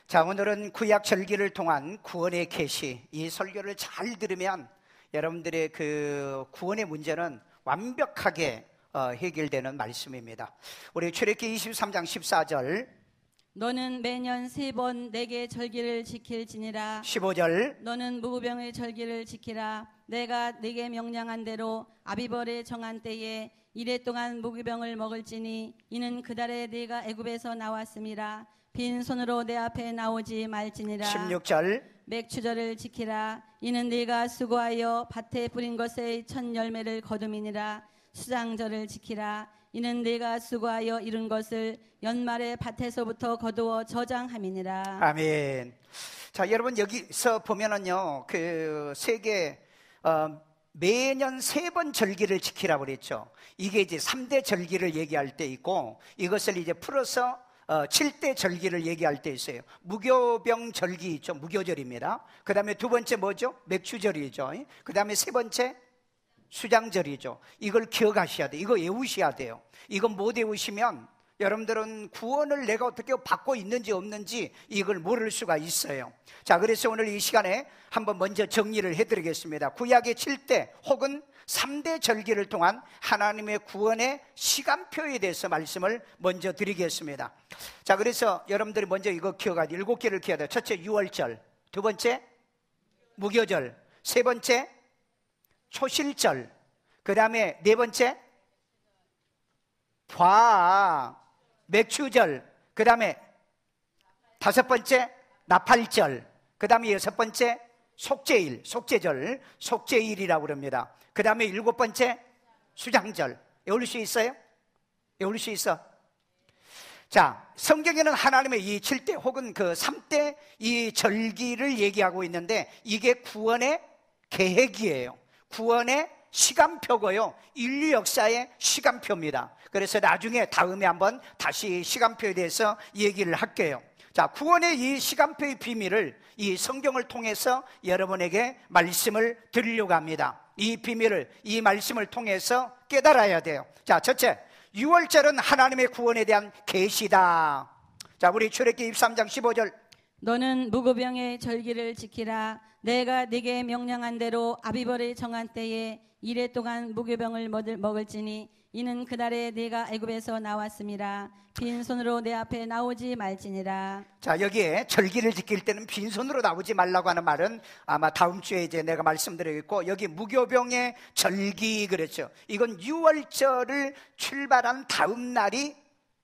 자, 오늘은 구약 절기를 통한 구원의 계시, 이 설교를 잘 들으면 여러분들의 그 구원의 문제는 완벽하게 해결되는 말씀입니다. 우리 출애굽기 23장 14절, 너는 매년 3번 내게 절기를 지킬지니라. 15절, 너는 무구병의 절기를 지키라. 내가 네게 명령한 대로 아비벌에 정한 때에 이래 동안 무구병을 먹을지니 이는 그달에 네가 애굽에서 나왔음이라. 빈손으로 내 앞에 나오지 말지니라. 16절, 맥추절을 지키라. 이는 네가 수고하여 밭에 뿌린 것의 첫 열매를 거둠이니라. 수장절을 지키라. 이는 네가 수고하여 이룬 것을 연말에 밭에서부터 거두어 저장함이니라. 아멘. 자, 여러분 여기서 보면은요, 그 세계 매년 3번 절기를 지키라고 그랬죠. 이게 이제 3대 절기를 얘기할 때 있고, 이것을 이제 풀어서 7대 절기를 얘기할 때 있어요. 무교병 절기 있죠. 무교절입니다. 그 다음에 두 번째 뭐죠? 맥추절이죠. 그 다음에 세 번째 수장절이죠. 이걸 기억하셔야 돼요. 이거 외우셔야 돼요. 이거 못 외우시면 여러분들은 구원을 내가 어떻게 받고 있는지 없는지 이걸 모를 수가 있어요. 자, 그래서 오늘 이 시간에 한번 먼저 정리를 해드리겠습니다. 구약의 7대 혹은 3대 절기를 통한 하나님의 구원의 시간표에 대해서 말씀을 먼저 드리겠습니다. 자, 그래서 여러분들이 먼저 이거 기억하죠. 7개를 기억해야 돼요. 첫째 유월절, 두 번째 무교절, 세 번째 초실절, 그 다음에 네 번째 맥추절, 그 다음에 다섯 번째 나팔절, 그 다음에 여섯 번째 속죄일, 속죄절, 속죄일이라고 그럽니다. 그 다음에 일곱 번째 수장절. 외울 수 있어요? 외울 수 있어? 자, 성경에는 하나님의 이 7대 혹은 그 3대 이 절기를 얘기하고 있는데 이게 구원의 계획이에요. 구원의 시간표고요. 인류 역사의 시간표입니다. 그래서 나중에 다음에 한번 다시 시간표에 대해서 얘기를 할게요. 자, 구원의 이 시간표의 비밀을 이 성경을 통해서 여러분에게 말씀을 드리려고 합니다. 이 비밀을 이 말씀을 통해서 깨달아야 돼요. 자, 첫째, 유월절은 하나님의 구원에 대한 계시다. 자, 우리 출애굽기 23장 15절, 너는 무구병의 절기를 지키라. 내가 네게 명령한 대로 아비벌에 정한 때에 이래 동안 무구병을 먹을지니 이는 그날에 네가 애굽에서 나왔음이라. 빈손으로 내 앞에 나오지 말지니라. 자, 여기에 절기를 지킬 때는 빈손으로 나오지 말라고 하는 말은 아마 다음 주에 이제 내가 말씀드리겠고, 여기 무교병의 절기 그랬죠. 이건 유월절을 출발한 다음 날이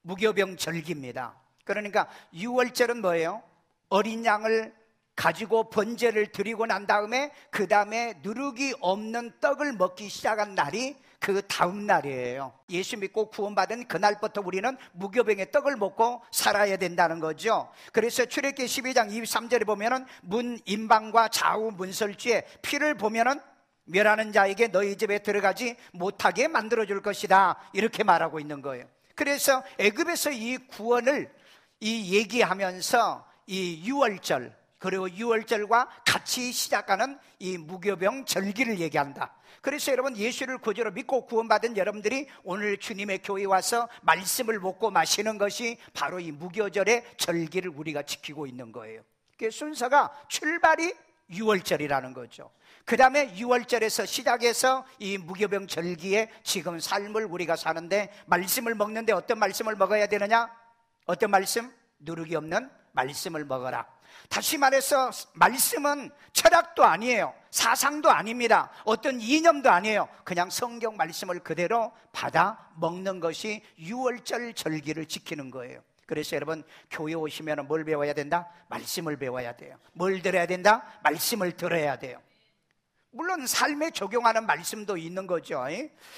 무교병 절기입니다. 그러니까 유월절은 뭐예요? 어린 양을 가지고 번제를 드리고 난 다음에 그 다음에 누룩이 없는 떡을 먹기 시작한 날이 그 다음 날이에요. 예수 믿고 구원받은 그날부터 우리는 무교병의 떡을 먹고 살아야 된다는 거죠. 그래서 출애굽기 12장 23절에 보면은 문 임방과 좌우 문설주에 피를 보면은 멸하는 자에게 너희 집에 들어가지 못하게 만들어줄 것이다, 이렇게 말하고 있는 거예요. 그래서 애굽에서 이 구원을 이 얘기하면서 이 유월절 그리고 유월절과 같이 시작하는 이 무교병 절기를 얘기한다. 그래서 여러분, 예수를 구주로 믿고 구원받은 여러분들이 오늘 주님의 교회에 와서 말씀을 먹고 마시는 것이 바로 이 무교절의 절기를 우리가 지키고 있는 거예요. 그 순서가 출발이 유월절이라는 거죠. 그 다음에 유월절에서 시작해서 이 무교병 절기에 지금 삶을 우리가 사는데, 말씀을 먹는데 어떤 말씀을 먹어야 되느냐? 어떤 말씀? 누룩이 없는 말씀을 먹어라. 다시 말해서 말씀은 철학도 아니에요. 사상도 아닙니다. 어떤 이념도 아니에요. 그냥 성경 말씀을 그대로 받아 먹는 것이 유월절 절기를 지키는 거예요. 그래서 여러분, 교회 오시면 뭘 배워야 된다? 말씀을 배워야 돼요. 뭘 들어야 된다? 말씀을 들어야 돼요. 물론 삶에 적용하는 말씀도 있는 거죠.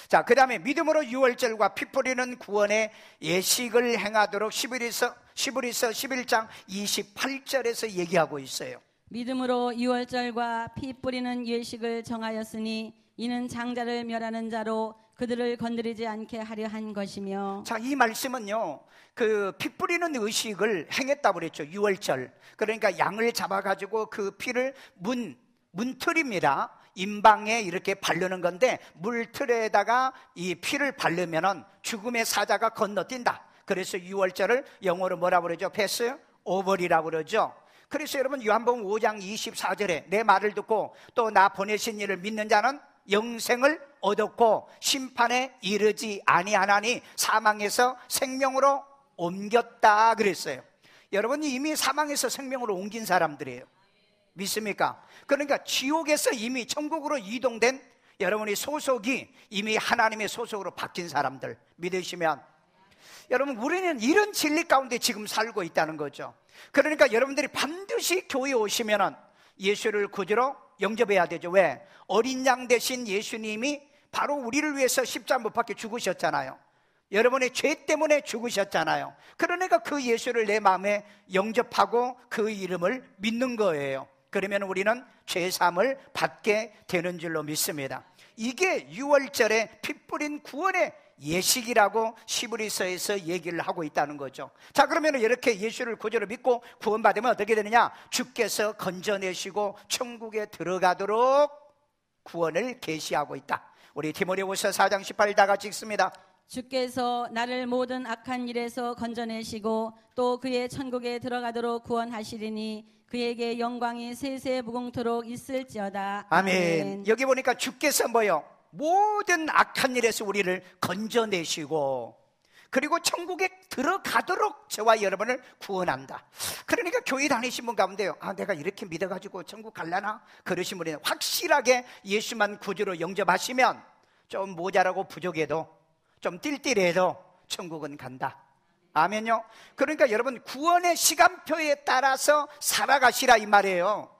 자, 그 다음에 믿음으로 유월절과 피 뿌리는 구원의 예식을 행하도록 시브리서 11장 28절에서 얘기하고 있어요. 믿음으로 유월절과 피 뿌리는 예식을 정하였으니 이는 장자를 멸하는 자로 그들을 건드리지 않게 하려 한 것이며. 자, 이 말씀은요, 그 피 뿌리는 의식을 행했다고 그랬죠. 유월절. 그러니까 양을 잡아가지고 그 피를 문틀입니다. 임방에 이렇게 바르는 건데, 물틀에다가 이 피를 바르면은 죽음의 사자가 건너뛴다. 그래서 유월절을 영어로 뭐라고 그러죠? 패스 오버리라고 그러죠. 그래서 여러분 요한복음 5장 24절에 내 말을 듣고 또 나 보내신 이를 믿는 자는 영생을 얻었고 심판에 이르지 아니하나니 사망에서 생명으로 옮겼다 그랬어요. 여러분이 이미 사망에서 생명으로 옮긴 사람들이에요. 믿습니까? 그러니까 지옥에서 이미 천국으로 이동된 여러분의 소속이 이미 하나님의 소속으로 바뀐 사람들 믿으시면, 여러분 우리는 이런 진리 가운데 지금 살고 있다는 거죠. 그러니까 여러분들이 반드시 교회에 오시면은 예수를 구주로 영접해야 되죠. 왜? 어린 양 대신 예수님이 바로 우리를 위해서 십자가 못 박혀 죽으셨잖아요. 여러분의 죄 때문에 죽으셨잖아요. 그러니까 그 예수를 내 마음에 영접하고 그 이름을 믿는 거예요. 그러면 우리는 죄사함을 받게 되는 줄로 믿습니다. 이게 유월절에 피 뿌린 구원의 예식이라고 시브리서에서 얘기를 하고 있다는 거죠. 자, 그러면 이렇게 예수를 구주로 믿고 구원받으면 어떻게 되느냐? 주께서 건져내시고 천국에 들어가도록 구원을 계시하고 있다. 우리 디모데후서 4장 18절 다 같이 읽습니다. 주께서 나를 모든 악한 일에서 건져내시고 또 그의 천국에 들어가도록 구원하시리니 그에게 영광이 세세 무궁토록 있을지어다. 아멘. 여기 보니까 주께서 뭐요? 모든 악한 일에서 우리를 건져내시고 그리고 천국에 들어가도록 저와 여러분을 구원한다. 그러니까 교회 다니신 분 가운데요, 내가 이렇게 믿어가지고 천국 갈라나? 그러신 분이 확실하게 예수만 구주로 영접하시면 좀 모자라고 부족해도 좀 띨띨해도 천국은 간다. 아멘요. 그러니까 여러분 구원의 시간표에 따라서 살아가시라 이 말이에요.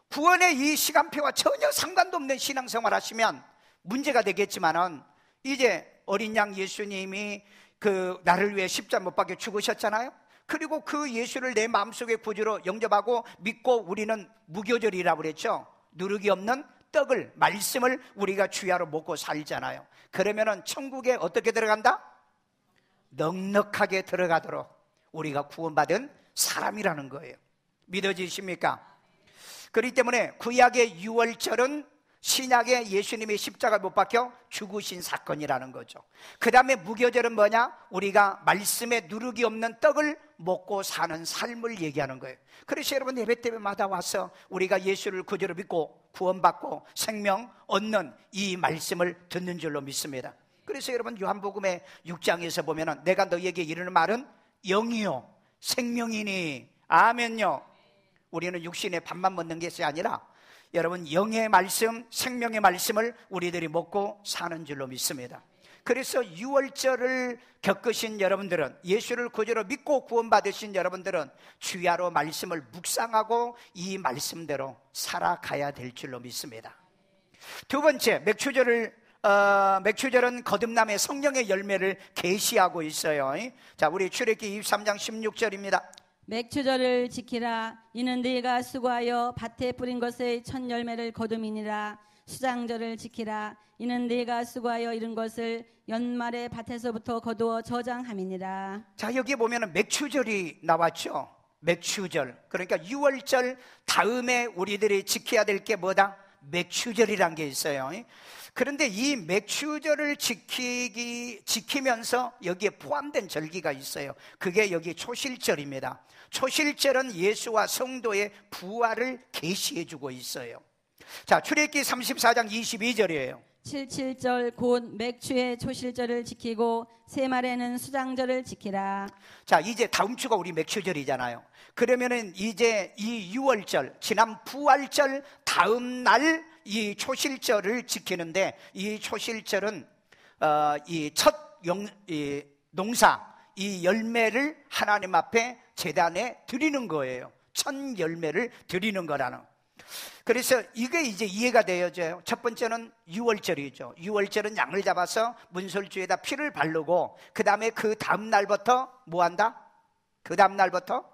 구원의 이 시간표와 전혀 상관도 없는 신앙생활 하시면 문제가 되겠지만은, 이제 어린 양 예수님이 그 나를 위해 십자가 못 박혀 죽으셨잖아요. 그리고 그 예수를 내 마음속에 구주로 영접하고 믿고 우리는 무교절이라고 그랬죠. 누룩이 없는 떡을, 말씀을 우리가 주야로 먹고 살잖아요. 그러면은 천국에 어떻게 들어간다? 넉넉하게 들어가도록 우리가 구원받은 사람이라는 거예요. 믿어지십니까? 그렇기 때문에 구약의 유월절은 신약의 예수님이 십자가 못 박혀 죽으신 사건이라는 거죠. 그 다음에 무교절은 뭐냐? 우리가 말씀에 누룩이 없는 떡을 먹고 사는 삶을 얘기하는 거예요. 그래서 여러분 예배 때마다 와서 우리가 예수를 구주로 믿고 구원받고 생명 얻는 이 말씀을 듣는 줄로 믿습니다. 그래서 여러분 요한복음의 6장에서 보면은 내가 너희에게 이르는 말은 영이요 생명이니. 아멘요. 우리는 육신의 밥만 먹는 것이 아니라 여러분 영의 말씀, 생명의 말씀을 우리들이 먹고 사는 줄로 믿습니다. 그래서 유월절을 겪으신 여러분들은, 예수를 구주로 믿고 구원받으신 여러분들은 주야로 말씀을 묵상하고 이 말씀대로 살아가야 될 줄로 믿습니다. 두 번째, 맥추절은 거듭남의 성령의 열매를 계시하고 있어요. 자, 우리 출애굽기 23장 16절입니다. 맥추절을 지키라. 이는 네가 수고하여 밭에 뿌린 것의 첫 열매를 거둠이니라. 수장절을 지키라. 이는 네가 수고하여 이룬 것을 연말에 밭에서부터 거두어 저장함이니라. 자, 여기 보면은 맥추절이 나왔죠. 맥추절. 그러니까 유월절 다음에 우리들이 지켜야 될 게 뭐다? 맥추절이란 게 있어요. 그런데 이 맥추절을 지키면서 여기에 포함된 절기가 있어요. 그게 여기 초실절입니다. 초실절은 예수와 성도의 부활을 계시해주고 있어요. 자, 출애굽기 34장 22절이에요. 77절 곧 맥추의 초실절을 지키고 새말에는 수장절을 지키라. 자, 이제 다음 주가 우리 맥추절이잖아요. 그러면은 이제 이 유월절, 지난 부활절 다음 날 이 초실절을 지키는데, 이 초실절은 이 첫 농사, 이 열매를 하나님 앞에 제단에 드리는 거예요. 첫 열매를 드리는 거라는. 그래서 이게 이제 이해가 되어져요. 첫 번째는 유월절이죠. 유월절은 양을 잡아서 문설주에다 피를 바르고 그 다음에 그 다음 날부터 뭐 한다? 그 다음 날부터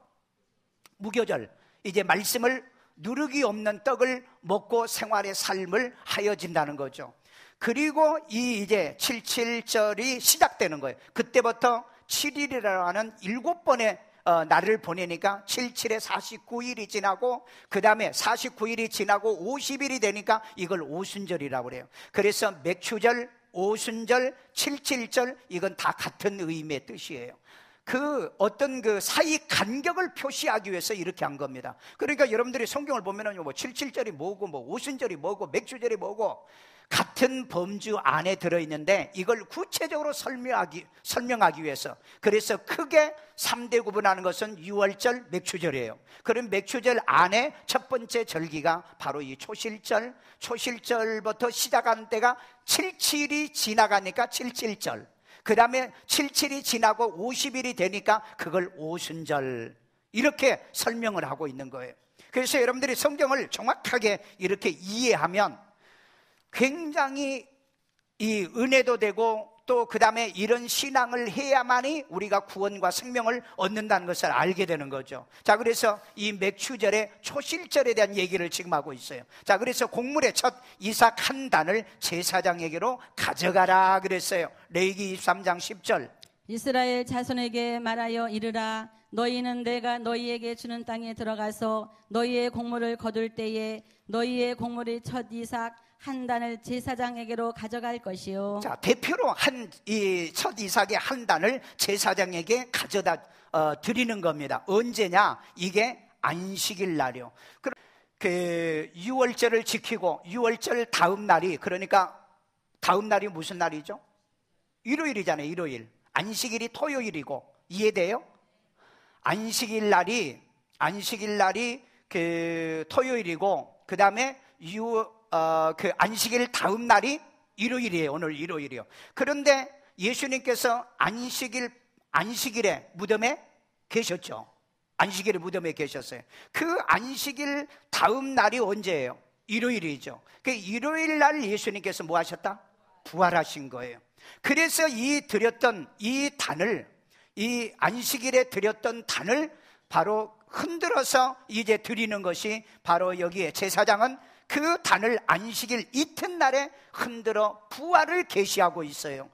무교절, 이제 말씀을 누룩이 없는 떡을 먹고 생활의 삶을 하여진다는 거죠. 그리고 이 이제 77절이 시작되는 거예요. 그때부터 7일이라고 하는 7번의 날을 보내니까 77에 49일이 지나고 그 다음에 49일이 지나고 50일이 되니까 이걸 오순절이라고 그래요. 그래서 맥추절, 오순절, 77절 이건 다 같은 의미의 뜻이에요. 그 어떤 그 사이 간격을 표시하기 위해서 이렇게 한 겁니다. 그러니까 여러분들이 성경을 보면은 뭐 77절이 뭐고 뭐 오순절이 뭐고 맥주절이 뭐고 같은 범주 안에 들어있는데 이걸 구체적으로 설명하기 위해서, 그래서 크게 3대 구분하는 것은 유월절, 맥주절이에요. 그럼 맥주절 안에 첫 번째 절기가 바로 이 초실절, 초실절부터 시작한 때가 77이 지나가니까 77절, 그 다음에 77이 지나고 50일이 되니까 그걸 오순절, 이렇게 설명을 하고 있는 거예요. 그래서 여러분들이 성경을 정확하게 이렇게 이해하면 굉장히 이 은혜도 되고 또 그 다음에 이런 신앙을 해야만이 우리가 구원과 생명을 얻는다는 것을 알게 되는 거죠. 자, 그래서 이 맥추절의 초실절에 대한 얘기를 지금 하고 있어요. 자, 그래서 곡물의 첫 이삭 한 단을 제사장에게로 가져가라 그랬어요. 레위기 23장 10절. 이스라엘 자손에게 말하여 이르라. 너희는 내가 너희에게 주는 땅에 들어가서 너희의 곡물을 거둘 때에 너희의 곡물의 첫 이삭 한 단을 제사장에게로 가져갈 것이요. 자, 대표로 이 첫 이삭의 한 단을 제사장에게 가져다 드리는 겁니다. 언제냐? 이게 안식일 날이요. 그 유월절을 지키고 유월절 다음 날이, 그러니까 다음 날이 무슨 날이죠? 일요일이잖아요. 일요일. 안식일이 토요일이고, 이해돼요? 안식일 날이 그 토요일이고, 그 다음에 그 안식일 다음 날이 일요일이에요. 오늘 일요일이요. 그런데 예수님께서 안식일에 무덤에 계셨죠. 안식일에 무덤에 계셨어요. 그 안식일 다음 날이 언제예요? 일요일이죠. 그 일요일 날 예수님께서 뭐 하셨다? 부활하신 거예요. 그래서 드렸던 이 단을, 이 안식일에 드렸던 단을 바로 흔들어서 이제 드리는 것이 바로 여기에 제사장은 그 단을 안식일 이튿날에 흔들어 부활을 계시하고 있어요.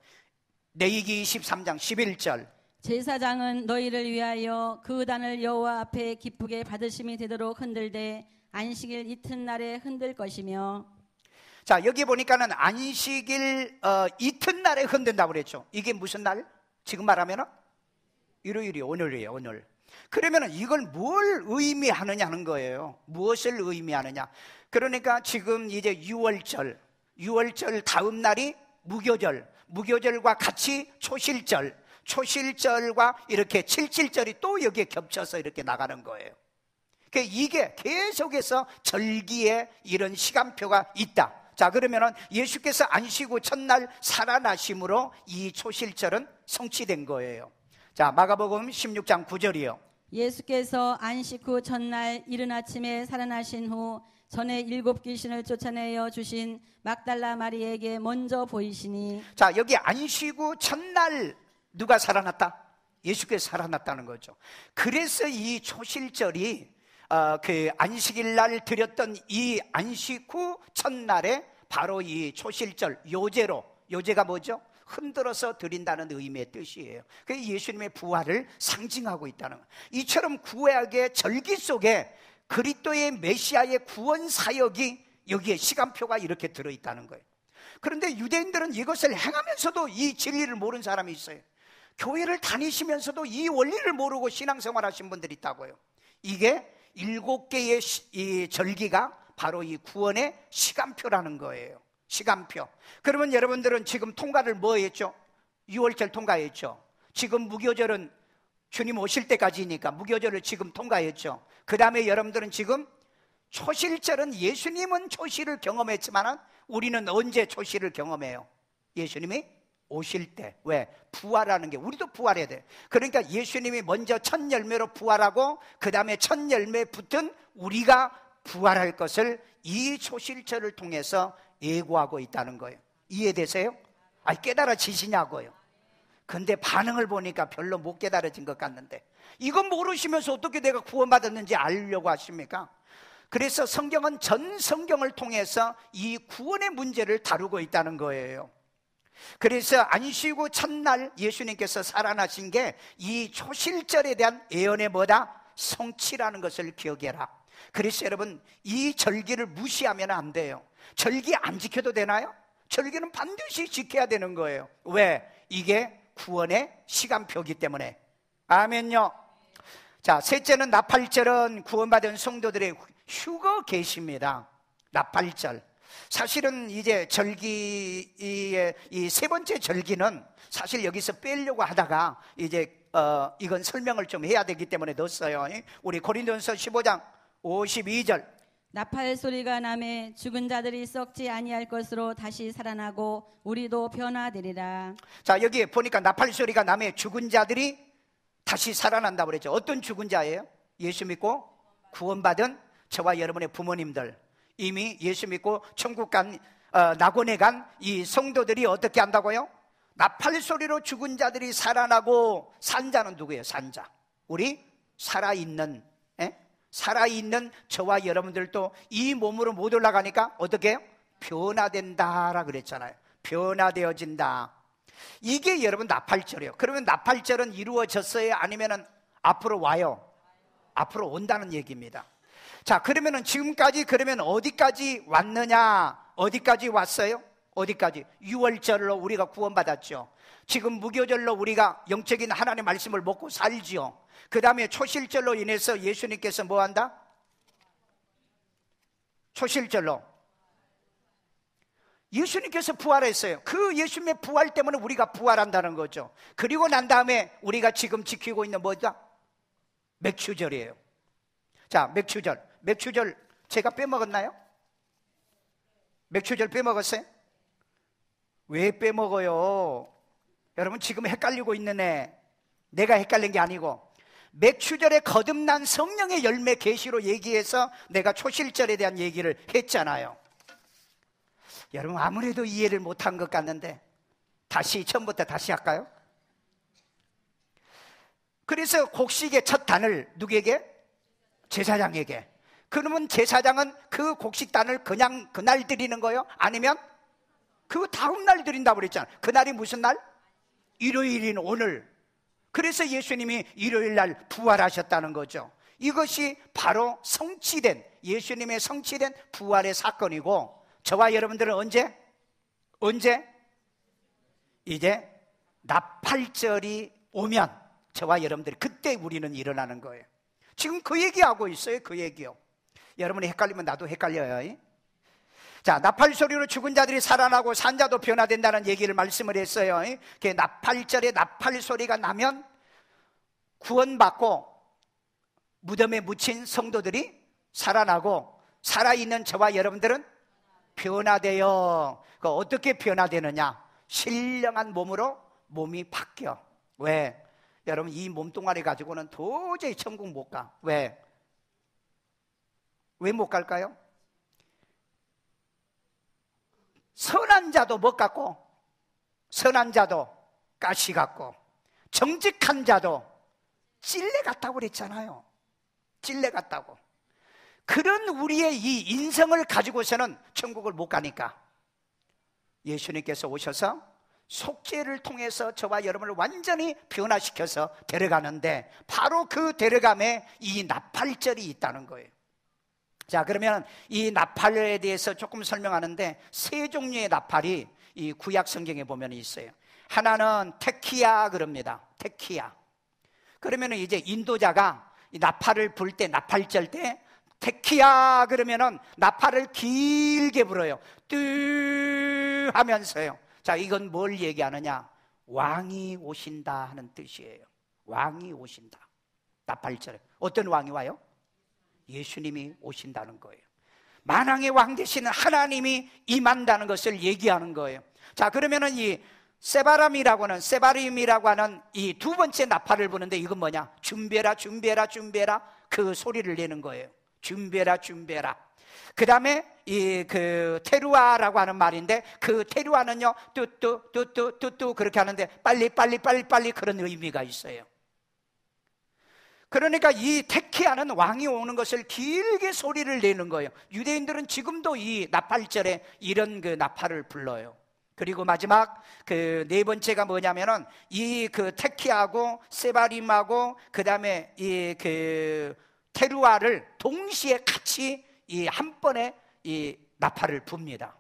레위기 23장 11절. 제사장은 너희를 위하여 그 단을 여호와 앞에 기쁘게 받으심이 되도록 흔들되 안식일 이튿날에 흔들 것이며. 자, 여기 보니까는 안식일 이튿날에 흔든다고 그랬죠. 이게 무슨 날? 지금 말하면 일요일이에요. 오늘이에요. 오늘. 그러면 이걸 뭘 의미하느냐 하는 거예요. 무엇을 의미하느냐. 그러니까 지금 이제 유월절 다음 날이 무교절과 같이 초실절과 이렇게 77절이 또 여기에 겹쳐서 이렇게 나가는 거예요. 이게 계속해서 절기에 이런 시간표가 있다. 자, 그러면은 예수께서 안식 후 첫날 살아나심으로 이 초실절은 성취된 거예요. 자, 마가복음 16장 9절이요. 예수께서 안식 후 첫날 이른 아침에 살아나신 후 전에 7 귀신을 쫓아내어 주신 막달라 마리에게 먼저 보이시니. 자, 여기 안식 후 첫날 누가 살아났다? 예수께서 살아났다는 거죠. 그래서 이 초실절이 그 안식일 날 드렸던 이 안식 후 첫날에 바로 이 초실절 요제가 뭐죠? 흔들어서 드린다는 의미의 뜻이에요. 그게 예수님의 부활을 상징하고 있다는 거예요. 이처럼 구약의 절기 속에 그리스도의 메시아의 구원 사역이 여기에 시간표가 이렇게 들어있다는 거예요. 그런데 유대인들은 이것을 행하면서도 이 진리를 모르는 사람이 있어요. 교회를 다니시면서도 이 원리를 모르고 신앙생활 하신 분들이 있다고요. 이게 7개의 이 절기가 바로 이 구원의 시간표라는 거예요. 시간표. 그러면 여러분들은 지금 통과를 뭐 했죠? 6월절 통과했죠. 지금 무교절은 주님 오실 때까지니까 무교절을 지금 통과했죠. 그 다음에 여러분들은 지금 초실절은 예수님은 초실을 경험했지만 우리는 언제 초실을 경험해요? 예수님이 오실 때. 왜? 부활하는 게, 우리도 부활해야 돼. 그러니까 예수님이 먼저 첫 열매로 부활하고 그 다음에 첫 열매 붙은 우리가 부활할 것을 이 초실절을 통해서 예고하고 있다는 거예요. 이해되세요? 깨달아지시냐고요. 근데 반응을 보니까 별로 못 깨달아진 것 같는데, 이건 모르시면서 어떻게 내가 구원받았는지 알려고 하십니까? 그래서 성경은 전 성경을 통해서 이 구원의 문제를 다루고 있다는 거예요. 그래서 안식 후 첫날 예수님께서 살아나신 게 이 초실절에 대한 예언의 뭐다? 성취라는 것을 기억해라. 그래서 여러분, 이 절기를 무시하면 안 돼요. 절기 안 지켜도 되나요? 절기는 반드시 지켜야 되는 거예요. 왜? 이게 구원의 시간표이기 때문에. 아멘요. 자, 셋째는 나팔절은 구원받은 성도들의 휴거 계시입니다. 나팔절. 사실은 이제 절기의 이 세 번째 절기는 사실 여기서 빼려고 하다가 이제 이건 설명을 좀 해야 되기 때문에 넣었어요. 우리 고린도전서 15장 52절. 나팔 소리가 나매 죽은 자들이 썩지 아니할 것으로 다시 살아나고 우리도 변화되리라. 자, 여기 보니까 나팔 소리가 나매 죽은 자들이 다시 살아난다고 그랬죠. 어떤 죽은 자예요? 예수 믿고 구원받은 저와 여러분의 부모님들, 이미 예수 믿고 천국 간 낙원에 간 이 성도들이 어떻게 한다고요? 나팔 소리로 죽은 자들이 살아나고, 산 자는 누구예요? 산 자. 우리 살아있는 저와 여러분들도 이 몸으로 못 올라가니까 어떻게 해요? 변화된다라 그랬잖아요. 변화되어진다. 이게 여러분 나팔절이에요. 그러면 나팔절은 이루어졌어요? 아니면 앞으로 와요? 앞으로 온다는 얘기입니다. 자, 그러면은 지금까지 그러면 어디까지 왔느냐? 어디까지 왔어요? 어디까지? 6월절로 우리가 구원받았죠. 지금 무교절로 우리가 영적인 하나님의 말씀을 먹고 살지요. 그 다음에 초실절로 인해서 예수님께서 뭐 한다? 초실절로 예수님께서 부활했어요. 그 예수님의 부활 때문에 우리가 부활한다는 거죠. 그리고 난 다음에 우리가 지금 지키고 있는 뭐다? 맥추절이에요. 자, 맥추절 제가 빼먹었나요? 맥추절 빼먹었어요? 왜 빼먹어요? 여러분 지금 헷갈리고 있는 애, 내가 헷갈린 게 아니고 맥추절에 거듭난 성령의 열매 계시로 얘기해서 내가 초실절에 대한 얘기를 했잖아요. 여러분 아무래도 이해를 못한 것 같는데 다시 처음부터 다시 할까요? 그래서 곡식의 첫 단을 누구에게? 제사장에게. 그러면 제사장은 그 곡식단을 그냥 그날 드리는 거예요? 아니면 그 다음 날 드린다고 그랬잖아요. 그날이 무슨 날? 일요일인 오늘. 그래서 예수님이 일요일 날 부활하셨다는 거죠. 이것이 바로 성취된, 예수님의 성취된 부활의 사건이고, 저와 여러분들은 언제? 이제 나팔절이 오면 저와 여러분들이 그때 우리는 일어나는 거예요. 지금 그 얘기하고 있어요. 그 얘기요. 여러분이 헷갈리면 나도 헷갈려요. 자, 나팔 소리로 죽은 자들이 살아나고 산 자도 변화된다는 얘기를 말씀을 했어요. 나팔절에 나팔 소리가 나면 구원받고 무덤에 묻힌 성도들이 살아나고, 살아있는 저와 여러분들은 변화돼요. 어떻게 변화되느냐? 신령한 몸으로 몸이 바뀌어. 왜? 여러분 이 몸뚱아리 가지고는 도저히 천국 못 가. 왜 못 갈까요? 선한 자도 못 갔고, 선한 자도 가시 같고, 정직한 자도 찔레 같다고 그랬잖아요. 찔레 같다고. 그런 우리의 이 인성을 가지고서는 천국을 못 가니까 예수님께서 오셔서 속죄를 통해서 저와 여러분을 완전히 변화시켜서 데려가는데, 바로 그 데려감에 이 나팔절이 있다는 거예요. 자, 그러면 이 나팔에 대해서 조금 설명하는데, 세 종류의 나팔이 이 구약 성경에 보면 있어요. 하나는 테키야 그럽니다. 테키야. 그러면 이제 인도자가 이 나팔을 불 때, 나팔절 때 테키야 그러면은 나팔을 길게 불어요. 뜨 하면서요. 자, 이건 뭘 얘기하느냐? 왕이 오신다 하는 뜻이에요. 왕이 오신다. 나팔절에 어떤 왕이 와요? 예수님이 오신다는 거예요. 만왕의 왕 되시는 하나님이 임한다는 것을 얘기하는 거예요. 자, 그러면은 이 세바림이라고 하는 이 두 번째 나팔을 부는데, 이건 뭐냐? 준비해라, 준비해라, 준비해라. 그 소리를 내는 거예요. 준비해라, 준비해라. 그 다음에 그 테루아라고 하는 말인데, 그 테루아는요, 뚜뚜 그렇게 하는데, 빨리 그런 의미가 있어요. 그러니까 이 테키아는 왕이 오는 것을 길게 소리를 내는 거예요. 유대인들은 지금도 이 나팔절에 이런 그 나팔을 불러요. 그리고 마지막 그 네 번째가 뭐냐면은 이 그 테키아하고 세바림하고 그 다음에 이 그 테루아를 동시에 같이 이 한 번에 이 나팔을 붑니다.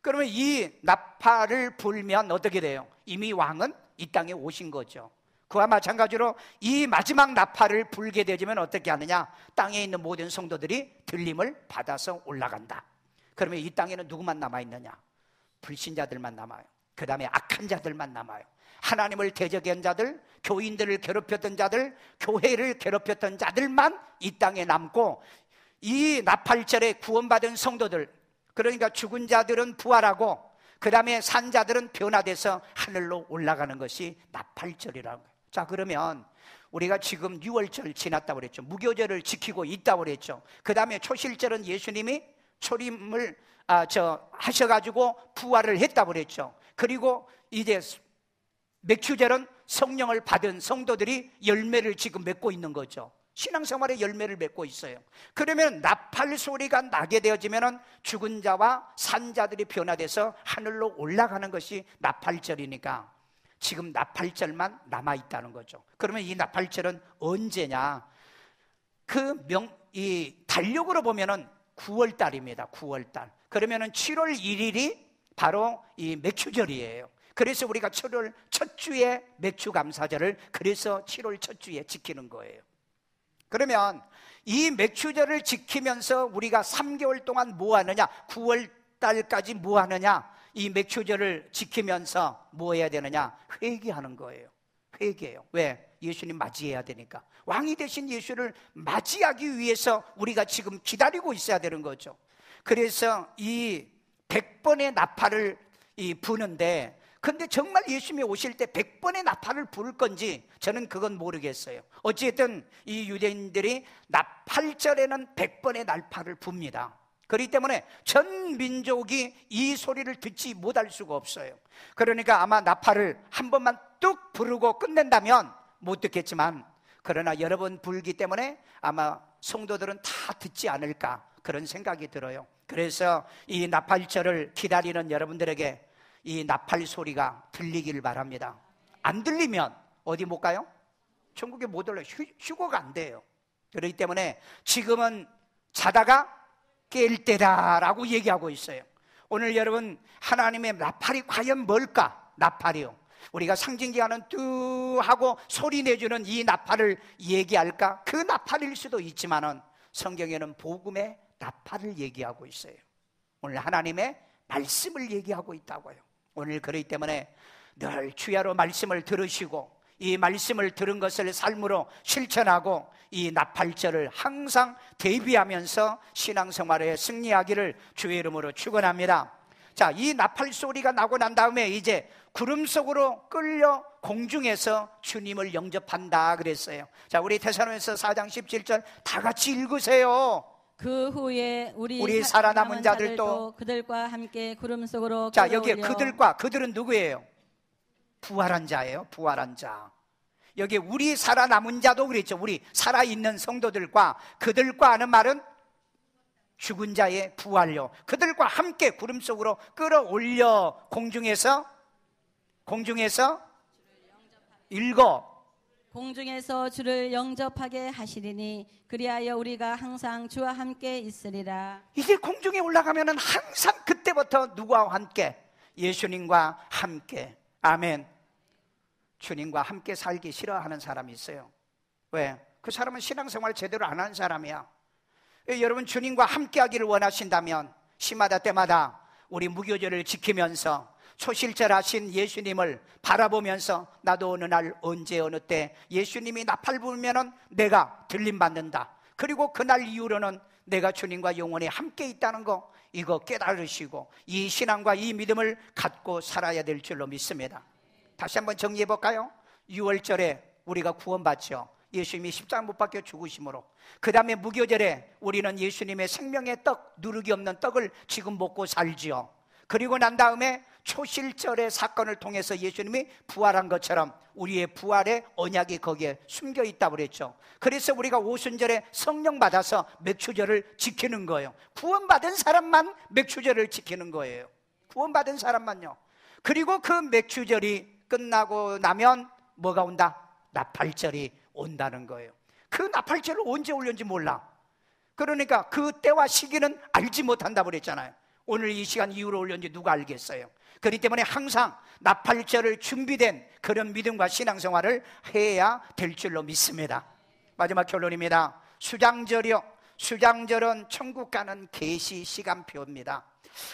그러면 이 나팔을 불면 어떻게 돼요? 이미 왕은 이 땅에 오신 거죠. 그와 마찬가지로 이 마지막 나팔을 불게 되면 어떻게 하느냐? 땅에 있는 모든 성도들이 들림을 받아서 올라간다. 그러면 이 땅에는 누구만 남아있느냐? 불신자들만 남아요. 그 다음에 악한 자들만 남아요. 하나님을 대적한 자들, 교인들을 괴롭혔던 자들, 교회를 괴롭혔던 자들만 이 땅에 남고, 이 나팔절에 구원받은 성도들, 그러니까 죽은 자들은 부활하고 그 다음에 산 자들은 변화돼서 하늘로 올라가는 것이 나팔절이라고 해요. 자, 그러면 우리가 지금 6월절 지났다고 그랬죠. 무교절을 지키고 있다고 그랬죠. 그 다음에 초실절은 예수님이 초림을 하셔가지고 부활을 했다고 그랬죠. 그리고 이제 맥추절은 성령을 받은 성도들이 열매를 지금 맺고 있는 거죠. 신앙생활의 열매를 맺고 있어요. 그러면 나팔 소리가 나게 되어지면 죽은 자와 산 자들이 변화돼서 하늘로 올라가는 것이 나팔절이니까 지금 나팔절만 남아있다는 거죠. 그러면 이 나팔절은 언제냐? 이 달력으로 보면은 9월달입니다. 9월달. 그러면은 7월 1일이 바로 이 맥추절이에요. 그래서 우리가 7월 첫 주에 맥추감사절을 그래서 7월 첫 주에 지키는 거예요. 그러면 이 맥추절을 지키면서 우리가 3개월 동안 뭐 하느냐? 9월 달까지 뭐 하느냐? 이 맥추절을 지키면서 뭐 해야 되느냐? 회개하는 거예요. 회개해요. 왜? 예수님 맞이해야 되니까. 왕이 되신 예수를 맞이하기 위해서 우리가 지금 기다리고 있어야 되는 거죠. 그래서 이 100번의 나팔을 부는데, 근데 정말 예수님이 오실 때 100번의 나팔을 부를 건지 저는 그건 모르겠어요. 어쨌든 이 유대인들이 나팔절에는 100번의 나팔을 붑니다. 그렇기 때문에 전 민족이 이 소리를 듣지 못할 수가 없어요. 그러니까 아마 나팔을 한 번만 뚝 부르고 끝낸다면 못 듣겠지만, 그러나 여러 번 불기 때문에 아마 성도들은 다 듣지 않을까 그런 생각이 들어요. 그래서 이 나팔절을 기다리는 여러분들에게 이 나팔 소리가 들리기를 바랍니다. 안 들리면 어디 못 가요? 천국에 못 올라요. 휴거가 안 돼요. 그렇기 때문에 지금은 자다가 깰 때다라고 얘기하고 있어요. 오늘 여러분, 하나님의 나팔이 과연 뭘까? 나팔이요. 우리가 상징기하는 뚜 하고 소리 내주는 이 나팔을 얘기할까? 그 나팔일 수도 있지만은 성경에는 복음의 나팔을 얘기하고 있어요. 오늘 하나님의 말씀을 얘기하고 있다고요. 오늘 그렇기 때문에 늘 주야로 말씀을 들으시고 이 말씀을 들은 것을 삶으로 실천하고 이 나팔절을 항상 대비하면서 신앙생활에 승리하기를 주의 이름으로 축원합니다. 자, 이 나팔 소리가 나고 난 다음에 이제 구름 속으로 끌려 공중에서 주님을 영접한다 그랬어요. 자, 우리 데살로니가서 4장 17절 다 같이 읽으세요. 그 후에 우리 살아남은 자들도 그들과 함께 구름 속으로 자, 여기에 그들은 누구예요? 부활한 자예요. 부활한 자. 여기 우리 살아남은 자도 그랬죠. 우리 살아있는 성도들과 그들과 하는 말은 죽은 자의 부활요. 그들과 함께 구름 속으로 끌어올려 공중에서 읽어. 공중에서 주를 영접하게 하시리니 그리하여 우리가 항상 주와 함께 있으리라. 이제 공중에 올라가면은 항상 그때부터 누구와 함께? 예수님과 함께. 아멘. 주님과 함께 살기 싫어하는 사람이 있어요. 왜? 그 사람은 신앙생활 제대로 안 하는 사람이야. 여러분, 주님과 함께 하기를 원하신다면 시마다 때마다 우리 무교절을 지키면서 초실절 하신 예수님을 바라보면서 나도 어느 날 언제 어느 때 예수님이 나팔 불면은 내가 들림받는다. 그리고 그날 이후로는 내가 주님과 영원히 함께 있다는 거, 이거 깨달으시고 이 신앙과 이 믿음을 갖고 살아야 될 줄로 믿습니다. 다시 한번 정리해 볼까요? 6월절에 우리가 구원받죠. 예수님이 십자가 못 박혀 죽으심으로. 그 다음에 무교절에 우리는 예수님의 생명의 떡, 누르기 없는 떡을 지금 먹고 살지요. 그리고 난 다음에 초실절의 사건을 통해서 예수님이 부활한 것처럼 우리의 부활의 언약이 거기에 숨겨 있다고 그랬죠. 그래서 우리가 오순절에 성령 받아서 맥추절을 지키는 거예요. 구원받은 사람만 맥추절을 지키는 거예요. 구원받은 사람만요. 그리고 그 맥추절이 끝나고 나면 뭐가 온다? 나팔절이 온다는 거예요. 그 나팔절을 언제 올렸는지 몰라. 그러니까 그 때와 시기는 알지 못한다고 그랬잖아요. 오늘 이 시간 이후로 올렸는지 누가 알겠어요? 그렇기 때문에 항상 나팔절을 준비된 그런 믿음과 신앙생활을 해야 될 줄로 믿습니다. 마지막 결론입니다. 수장절이요, 수장절은 천국 가는 계시 시간표입니다.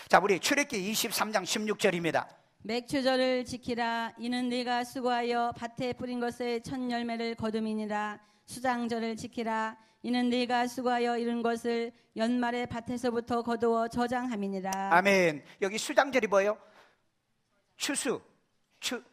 자, 우리 출애굽기 23장 16절입니다. 맥추절을 지키라. 이는 네가 수고하여 밭에 뿌린 것의 첫 열매를 거둠이니라. 수장절을 지키라. 이는 네가 수고하여 이룬 것을 연말에 밭에서부터 거두어 저장함이니라. 아멘. 여기 수장절이 뭐예요?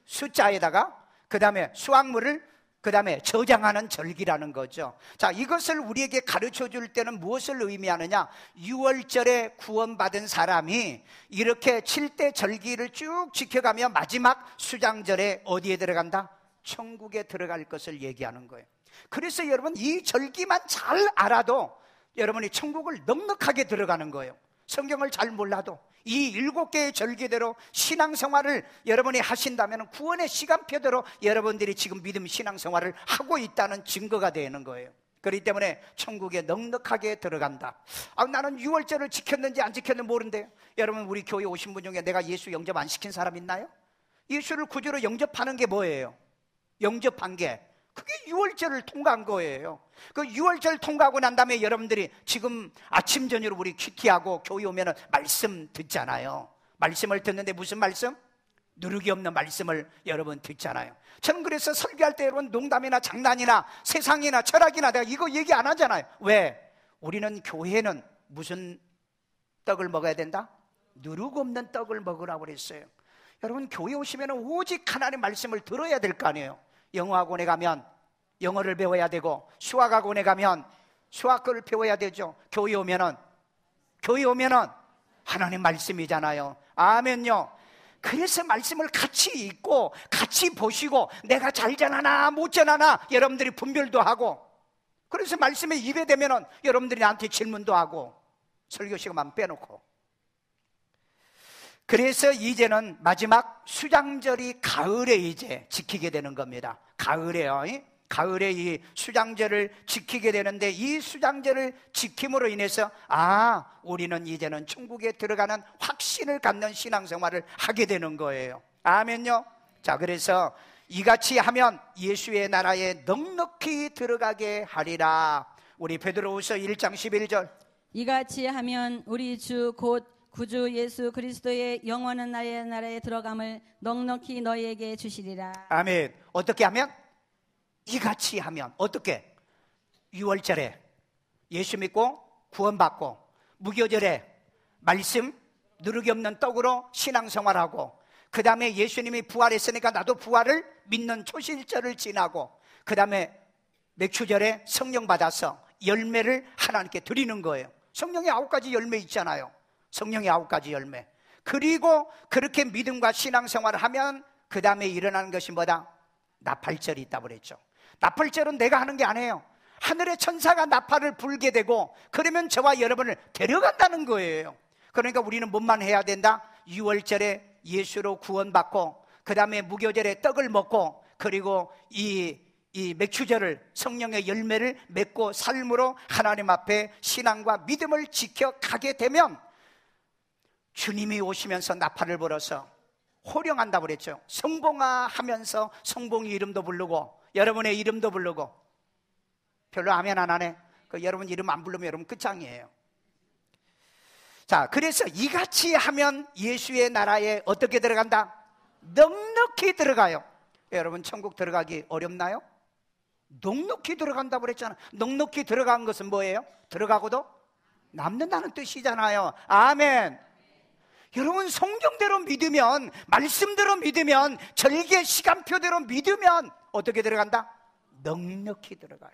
숫자에다가 그 다음에 수확물을 그 다음에 저장하는 절기라는 거죠. 자, 이것을 우리에게 가르쳐 줄 때는 무엇을 의미하느냐? 6월절에 구원받은 사람이 이렇게 7대 절기를 쭉 지켜가며 마지막 수장절에 어디에 들어간다? 천국에 들어갈 것을 얘기하는 거예요. 그래서 여러분, 이 절기만 잘 알아도 여러분이 천국을 넉넉하게 들어가는 거예요. 성경을 잘 몰라도 이 7개의 절기대로 신앙생활을 여러분이 하신다면 구원의 시간표대로 여러분들이 지금 믿음 신앙생활을 하고 있다는 증거가 되는 거예요. 그렇기 때문에 천국에 넉넉하게 들어간다. 나는 6월절을 지켰는지 안 지켰는지 모른대요. 여러분, 우리 교회 오신 분 중에 내가 예수 영접 안 시킨 사람 있나요? 예수를 구주로 영접하는 게 뭐예요? 영접한 게 그게 6월절을 통과한 거예요. 그 6월절 통과하고 난 다음에 여러분들이 지금 아침 저녁으로 우리 큐티하고 교회 오면은 말씀 듣잖아요. 말씀을 듣는데 무슨 말씀? 누르기 없는 말씀을 여러분 듣잖아요. 저는 그래서 설교할 때 여러분 농담이나 장난이나 세상이나 철학이나 내가 이거 얘기 안 하잖아요. 왜? 우리는 교회는 무슨 떡을 먹어야 된다? 누르고 없는 떡을 먹으라고 그랬어요. 여러분, 교회 오시면 오직 하나님의 말씀을 들어야 될 거 아니에요. 영어학원에 가면 영어를 배워야 되고, 수학학원에 가면 수학을 배워야 되죠. 교회 오면은 하나님 말씀이잖아요. 아멘요. 그래서 말씀을 같이 읽고 같이 보시고 내가 잘 전하나 못 전하나 여러분들이 분별도 하고, 그래서 말씀에 입에 대면은 여러분들이 나한테 질문도 하고, 설교 시간만 빼놓고. 그래서 이제는 마지막 수장절이 가을에 이제 지키게 되는 겁니다. 가을에요. 가을에 이 수장절을 지키게 되는데, 이 수장절을 지킴으로 인해서 우리는 이제는 천국에 들어가는 확신을 갖는 신앙생활을 하게 되는 거예요. 아멘요. 자, 그래서 이같이 하면 예수의 나라에 넉넉히 들어가게 하리라. 우리 베드로후서 1장 11절. 이같이 하면 우리 주 곧 구주 예수 그리스도의 영원한 나라에 들어감을 넉넉히 너희에게 주시리라. 아멘. 어떻게 하면? 이같이 하면 어떻게? 6월절에 예수 믿고 구원받고, 무교절에 말씀 누르기 없는 떡으로 신앙생활하고, 그 다음에 예수님이 부활했으니까 나도 부활을 믿는 초실절을 지나고, 그 다음에 맥추절에 성령 받아서 열매를 하나님께 드리는 거예요. 성령의 9가지 열매 있잖아요. 성령의 9가지 열매. 그리고 그렇게 믿음과 신앙생활을 하면 그 다음에 일어나는 것이 뭐다? 나팔절이 있다고 그랬죠. 나팔절은 내가 하는 게 아니에요. 하늘의 천사가 나팔을 불게 되고, 그러면 저와 여러분을 데려간다는 거예요. 그러니까 우리는 뭐만 해야 된다? 6월절에 예수로 구원받고, 그 다음에 무교절에 떡을 먹고, 그리고 이 맥추절을 성령의 열매를 맺고 삶으로 하나님 앞에 신앙과 믿음을 지켜가게 되면 주님이 오시면서 나팔을 불어서 호령한다고 그랬죠. 성봉아 하면서 성봉이 이름도 부르고 여러분의 이름도 부르고. 별로 아멘 안 하네. 여러분 이름 안 부르면 여러분 끝장이에요. 자, 그래서 이같이 하면 예수의 나라에 어떻게 들어간다? 넉넉히 들어가요. 여러분, 천국 들어가기 어렵나요? 넉넉히 들어간다고 그랬잖아요. 넉넉히 들어간 것은 뭐예요? 들어가고도 남는다는 뜻이잖아요. 아멘. 여러분, 성경대로 믿으면, 말씀대로 믿으면, 절기의 시간표대로 믿으면 어떻게 들어간다? 넉넉히 들어가요.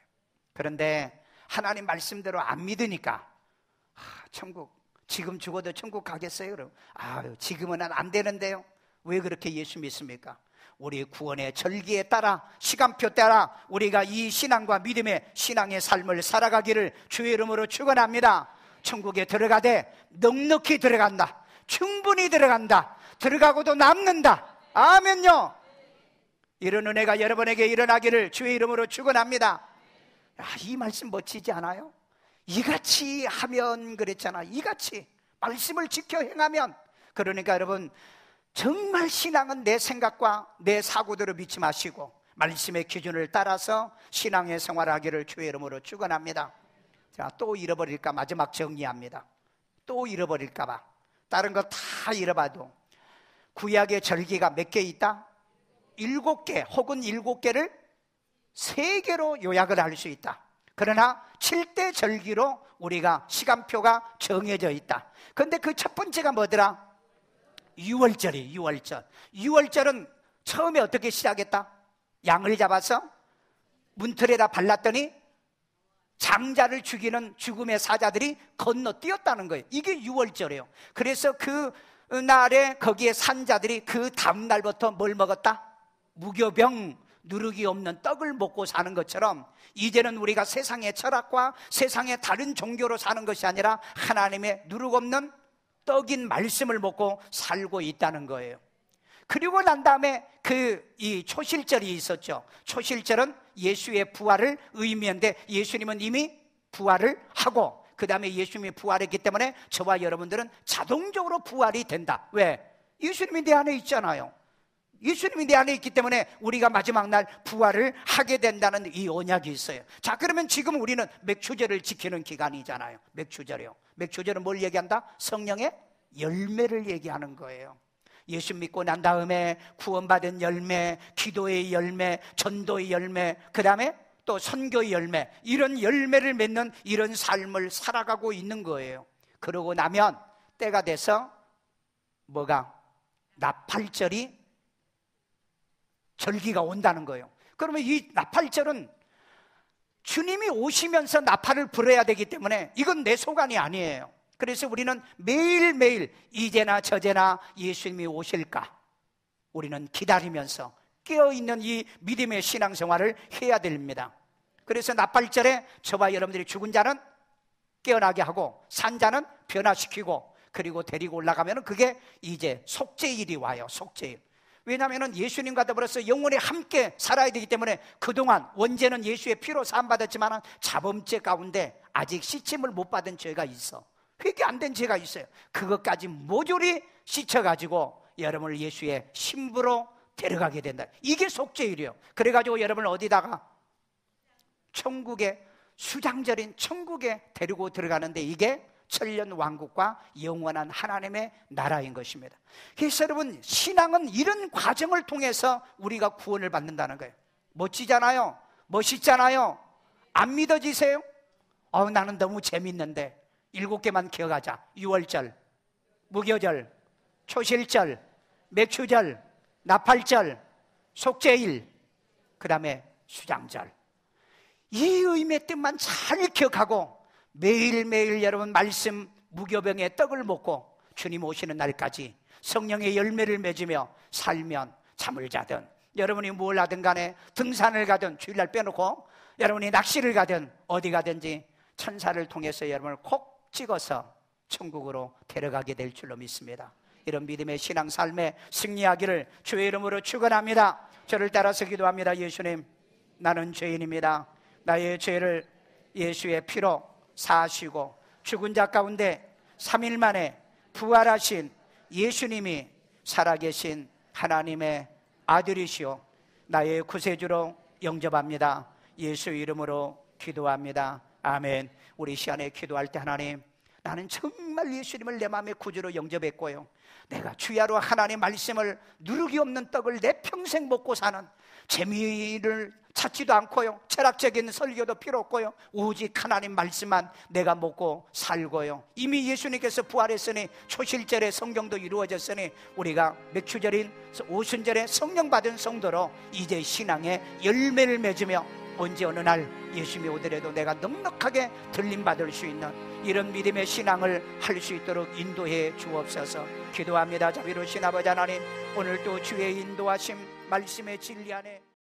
그런데 하나님 말씀대로 안 믿으니까 천국, 지금 죽어도 천국 가겠어요? 그럼 지금은 안 되는데요. 왜 그렇게 예수 믿습니까? 우리 구원의 절기에 따라, 시간표 따라 우리가 이 신앙과 믿음의 신앙의 삶을 살아가기를 주의 이름으로 축원합니다. 천국에 들어가되 넉넉히 들어간다. 충분히 들어간다. 들어가고도 남는다. 아멘요. 이런 은혜가 여러분에게 일어나기를 주의 이름으로 축원합니다. 이 말씀 멋지지 않아요? 이같이 하면 그랬잖아. 이같이 말씀을 지켜 행하면. 그러니까 여러분, 정말 신앙은 내 생각과 내 사고대로 믿지 마시고 말씀의 기준을 따라서 신앙의 생활하기를 주의 이름으로 축원합니다. 자, 또 잃어버릴까? 마지막 정리합니다. 또 잃어버릴까 봐. 다른 거 다 잃어봐도 구약의 절기가 몇 개 있다? 7개 혹은 7개를 3개로 요약을 할 수 있다. 그러나 7대 절기로 우리가 시간표가 정해져 있다. 그런데 그 첫 번째가 뭐더라? 유월절이. 유월절은 처음에 어떻게 시작했다? 양을 잡아서 문틀에다 발랐더니 장자를 죽이는 죽음의 사자들이 건너뛰었다는 거예요. 이게 유월절이에요. 그래서 그 날에 거기에 산자들이 그 다음 날부터 뭘 먹었다? 무교병, 누룩이 없는 떡을 먹고 사는 것처럼 이제는 우리가 세상의 철학과 세상의 다른 종교로 사는 것이 아니라 하나님의 누룩 없는 떡인 말씀을 먹고 살고 있다는 거예요. 그리고 난 다음에 이 초실절이 있었죠. 초실절은 예수의 부활을 의미하는데 예수님은 이미 부활을 하고 그 다음에 예수님이 부활했기 때문에 저와 여러분들은 자동적으로 부활이 된다. 왜? 예수님이 내 안에 있잖아요. 예수님이 내 안에 있기 때문에 우리가 마지막 날 부활을 하게 된다는 이 언약이 있어요. 자, 그러면 지금 우리는 맥추절을 지키는 기간이잖아요. 맥추절이요. 맥추절은 뭘 얘기한다? 성령의 열매를 얘기하는 거예요. 예수 믿고 난 다음에 구원받은 열매, 기도의 열매, 전도의 열매, 그 다음에 또 선교의 열매, 이런 열매를 맺는 이런 삶을 살아가고 있는 거예요. 그러고 나면 때가 돼서 뭐가? 나팔절이 절기가 온다는 거예요. 그러면 이 나팔절은 주님이 오시면서 나팔을 불어야 되기 때문에 이건 내 소관이 아니에요. 그래서 우리는 매일매일 이제나 저제나 예수님이 오실까 우리는 기다리면서 깨어있는 이 믿음의 신앙생활을 해야 됩니다. 그래서 나팔절에 저와 여러분들이 죽은 자는 깨어나게 하고 산 자는 변화시키고 그리고 데리고 올라가면 그게 이제 속죄일이 와요. 속죄일. 왜냐하면 예수님과 더불어서 영원히 함께 살아야 되기 때문에 그동안 원죄는 예수의 피로 사함받았지만 자범죄 가운데 아직 씻임을 못 받은 죄가 있어. 회개 안 된 죄가 있어요. 그것까지 모조리 씻어가지고 여러분을 예수의 신부로 데려가게 된다. 이게 속죄일이에요. 그래가지고 여러분을 어디다가? 천국의 수장절인 천국에 데리고 들어가는데 이게 천년 왕국과 영원한 하나님의 나라인 것입니다. 그래서 여러분, 신앙은 이런 과정을 통해서 우리가 구원을 받는다는 거예요. 멋지잖아요. 멋있잖아요. 안 믿어지세요? 나는 너무 재밌는데 7개만 기억하자. 유월절, 무교절, 초실절, 맥추절, 나팔절, 속죄일, 그 다음에 수장절. 이 의미의 뜻만 잘 기억하고 매일매일 여러분 말씀 무교병의 떡을 먹고 주님 오시는 날까지 성령의 열매를 맺으며 살면 잠을 자든 여러분이 뭘 하든 간에 등산을 가든 주일날 빼놓고 여러분이 낚시를 가든 어디 가든지 천사를 통해서 여러분을 콕 찍어서 천국으로 데려가게 될 줄로 믿습니다. 이런 믿음의 신앙 삶에 승리하기를 주의 이름으로 축원합니다. 저를 따라서 기도합니다. 예수님, 나는 죄인입니다. 나의 죄를 예수의 피로 사하시고 죽은 자 가운데 3일 만에 부활하신 예수님이 살아계신 하나님의 아들이시오 나의 구세주로 영접합니다. 예수 이름으로 기도합니다. 아멘. 우리 시간에 기도할 때 하나님, 나는 정말 예수님을 내 마음의 구주로 영접했고요, 내가 주야로 하나님의 말씀을 누룩이 없는 떡을 내 평생 먹고 사는 재미를 찾지도 않고요, 철학적인 설교도 필요 없고요, 오직 하나님 말씀만 내가 먹고 살고요, 이미 예수님께서 부활했으니 초실절에 성경도 이루어졌으니 우리가 맥추절인 오순절에 성령 받은 성도로 이제 신앙의 열매를 맺으며 언제 어느 날 예수님이 오더라도 내가 넉넉하게 들림받을 수 있는 이런 믿음의 신앙을 할 수 있도록 인도해 주옵소서. 기도합니다. 자비로우신 아버지 하나님, 오늘도 주의 인도하심 말씀의 진리 안에